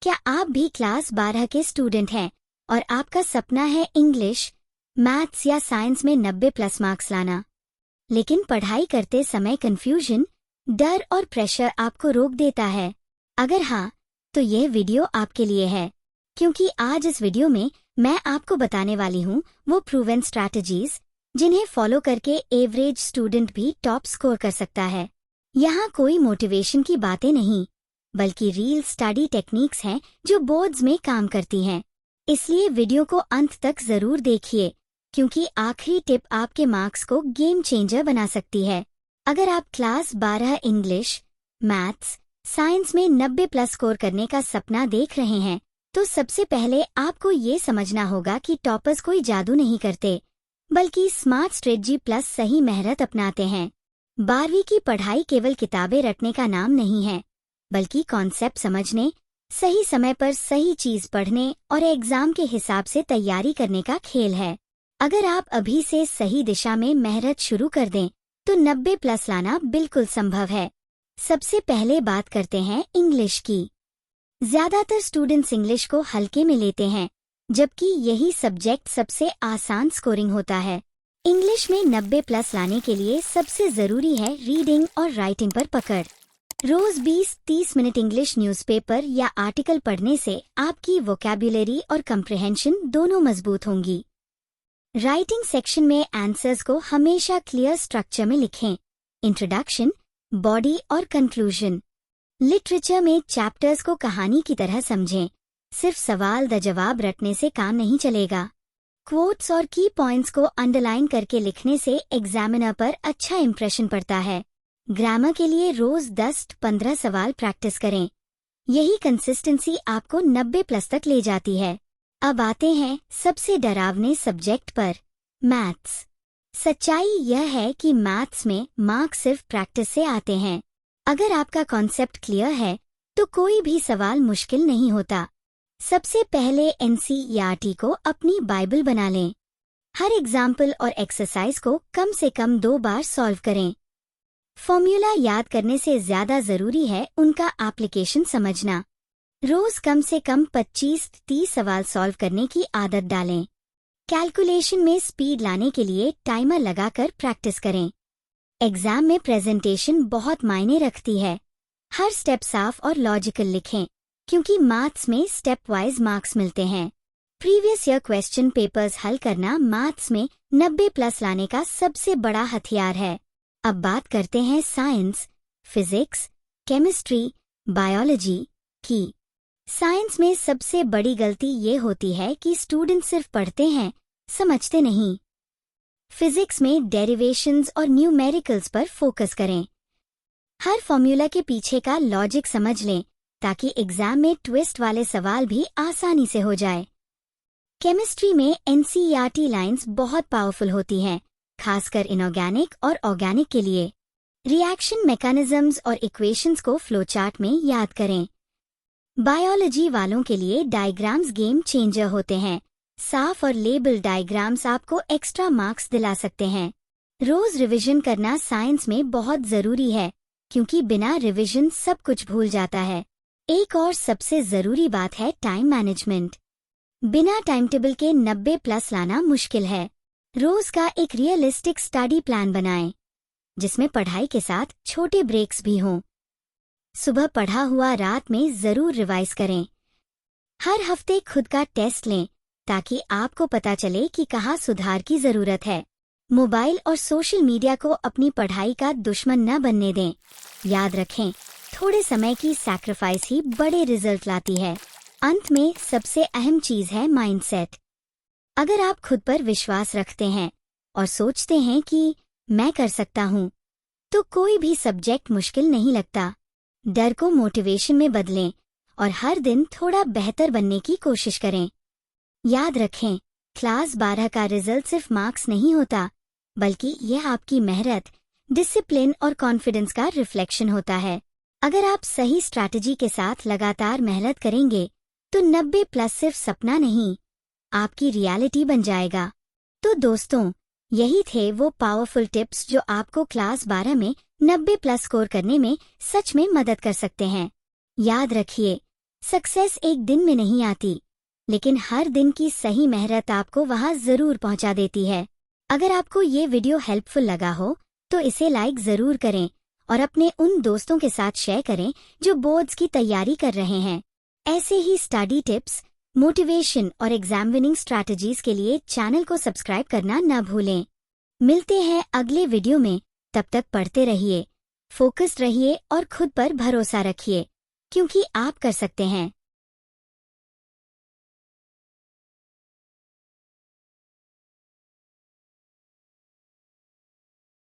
क्या आप भी क्लास 12 के स्टूडेंट हैं और आपका सपना है इंग्लिश, मैथ्स या साइंस में 90+ मार्क्स लाना, लेकिन पढ़ाई करते समय कंफ्यूजन, डर और प्रेशर आपको रोक देता है? अगर हाँ, तो यह वीडियो आपके लिए है, क्योंकि आज इस वीडियो में मैं आपको बताने वाली हूँ वो प्रूवन स्ट्रैटेजीज जिन्हें फॉलो करके एवरेज स्टूडेंट भी टॉप स्कोर कर सकता है। यहाँ कोई मोटिवेशन की बातें नहीं, बल्कि रियल स्टडी टेक्निक्स हैं जो बोर्ड्स में काम करती हैं। इसलिए वीडियो को अंत तक जरूर देखिए, क्योंकि आखिरी टिप आपके मार्क्स को गेम चेंजर बना सकती है। अगर आप क्लास 12 इंग्लिश, मैथ्स, साइंस में 90+ स्कोर करने का सपना देख रहे हैं, तो सबसे पहले आपको ये समझना होगा कि टॉपर्स कोई जादू नहीं करते, बल्कि स्मार्ट स्ट्रेटजी प्लस सही मेहनत अपनाते हैं। 12वीं की पढ़ाई केवल किताबें रटने का नाम नहीं है, बल्कि कॉन्सेप्ट समझने, सही समय पर सही चीज पढ़ने और एग्जाम के हिसाब से तैयारी करने का खेल है। अगर आप अभी से सही दिशा में मेहनत शुरू कर दें, तो 90+ लाना बिल्कुल संभव है। सबसे पहले बात करते हैं इंग्लिश की। ज्यादातर स्टूडेंट्स इंग्लिश को हल्के में लेते हैं, जबकि यही सब्जेक्ट सबसे आसान स्कोरिंग होता है। इंग्लिश में 90+ लाने के लिए सबसे जरूरी है रीडिंग और राइटिंग पर पकड़। रोज 20-30 मिनट इंग्लिश न्यूज़पेपर या आर्टिकल पढ़ने से आपकी वोकैब्युलरी और कंप्रिहेंशन दोनों मजबूत होंगी। राइटिंग सेक्शन में आंसर्स को हमेशा क्लियर स्ट्रक्चर में लिखें, इंट्रोडक्शन, बॉडी और कंक्लूजन। लिटरेचर में चैप्टर्स को कहानी की तरह समझें, सिर्फ सवाल द जवाब रटने से काम नहीं चलेगा। क्वोट्स और की पॉइंट्स को अंडरलाइन करके लिखने से एग्जामिनर पर अच्छा इंप्रेशन पड़ता है। ग्रामर के लिए रोज 10-15 सवाल प्रैक्टिस करें। यही कंसिस्टेंसी आपको 90+ तक ले जाती है। अब आते हैं सबसे डरावने सब्जेक्ट पर, मैथ्स। सच्चाई यह है कि मैथ्स में मार्क्स सिर्फ प्रैक्टिस से आते हैं। अगर आपका कॉन्सेप्ट क्लियर है, तो कोई भी सवाल मुश्किल नहीं होता। सबसे पहले NCERT को अपनी बाइबल बना लें। हर एग्जाम्पल और एक्सरसाइज को कम से कम 2 बार सॉल्व करें। फॉर्मूला याद करने से ज्यादा जरूरी है उनका एप्लीकेशन समझना। रोज कम से कम 25-30 सवाल सॉल्व करने की आदत डालें। कैलकुलेशन में स्पीड लाने के लिए टाइमर लगाकर प्रैक्टिस करें। एग्जाम में प्रेजेंटेशन बहुत मायने रखती है। हर स्टेप साफ और लॉजिकल लिखें, क्योंकि मैथ्स में स्टेप वाइज मार्क्स मिलते हैं। प्रीवियस ईयर क्वेश्चन पेपर्स हल करना मैथ्स में 90+ लाने का सबसे बड़ा हथियार है। अब बात करते हैं साइंस, फिजिक्स, केमिस्ट्री, बायोलॉजी की। साइंस में सबसे बड़ी गलती ये होती है कि स्टूडेंट सिर्फ पढ़ते हैं, समझते नहीं। फिजिक्स में डेरिवेशंस और न्यूमेरिकल्स पर फोकस करें। हर फॉर्मूला के पीछे का लॉजिक समझ लें, ताकि एग्जाम में ट्विस्ट वाले सवाल भी आसानी से हो जाए। केमिस्ट्री में NCERT लाइंस बहुत पावरफुल होती हैं, खासकर इनऑर्गेनिक और ऑर्गेनिक के लिए। रिएक्शन मैकेनिज्म्स और इक्वेशंस को फ्लोचार्ट में याद करें। बायोलॉजी वालों के लिए डायग्राम्स गेम चेंजर होते हैं। साफ और लेबल डायग्राम्स आपको एक्स्ट्रा मार्क्स दिला सकते हैं। रोज रिवीजन करना साइंस में बहुत जरूरी है, क्योंकि बिना रिवीजन सब कुछ भूल जाता है। एक और सबसे जरूरी बात है टाइम मैनेजमेंट। बिना टाइम टेबल के 90+ लाना मुश्किल है। रोज का एक रियलिस्टिक स्टडी प्लान बनाएं, जिसमें पढ़ाई के साथ छोटे ब्रेक्स भी हों। सुबह पढ़ा हुआ रात में जरूर रिवाइज करें। हर हफ्ते खुद का टेस्ट लें, ताकि आपको पता चले कि कहाँ सुधार की जरूरत है। मोबाइल और सोशल मीडिया को अपनी पढ़ाई का दुश्मन न बनने दें। याद रखें, थोड़े समय की सैक्रिफाइस ही बड़े रिजल्ट लाती है। अंत में सबसे अहम चीज है माइंडसेट। अगर आप खुद पर विश्वास रखते हैं और सोचते हैं कि मैं कर सकता हूँ, तो कोई भी सब्जेक्ट मुश्किल नहीं लगता। डर को मोटिवेशन में बदलें और हर दिन थोड़ा बेहतर बनने की कोशिश करें। याद रखें, क्लास 12 का रिजल्ट सिर्फ मार्क्स नहीं होता, बल्कि यह आपकी मेहनत, डिसिप्लिन और कॉन्फिडेंस का रिफ्लेक्शन होता है। अगर आप सही स्ट्रैटेजी के साथ लगातार मेहनत करेंगे, तो 90+ सिर्फ सपना नहीं, आपकी रियलिटी बन जाएगा। तो दोस्तों, यही थे वो पावरफुल टिप्स जो आपको क्लास 12 में 90+ स्कोर करने में सच में मदद कर सकते हैं। याद रखिए, सक्सेस एक दिन में नहीं आती, लेकिन हर दिन की सही मेहनत आपको वहां जरूर पहुंचा देती है। अगर आपको ये वीडियो हेल्पफुल लगा हो तो इसे लाइक जरूर करें और अपने उन दोस्तों के साथ शेयर करें जो बोर्ड्स की तैयारी कर रहे हैं। ऐसे ही स्टडी टिप्स, मोटिवेशन और एग्जाम विनिंग स्ट्रैटेजीज के लिए चैनल को सब्सक्राइब करना न भूलें। मिलते हैं अगले वीडियो में। तब तक पढ़ते रहिए, फोकस्ड रहिए और खुद पर भरोसा रखिए, क्योंकि आप कर सकते हैं।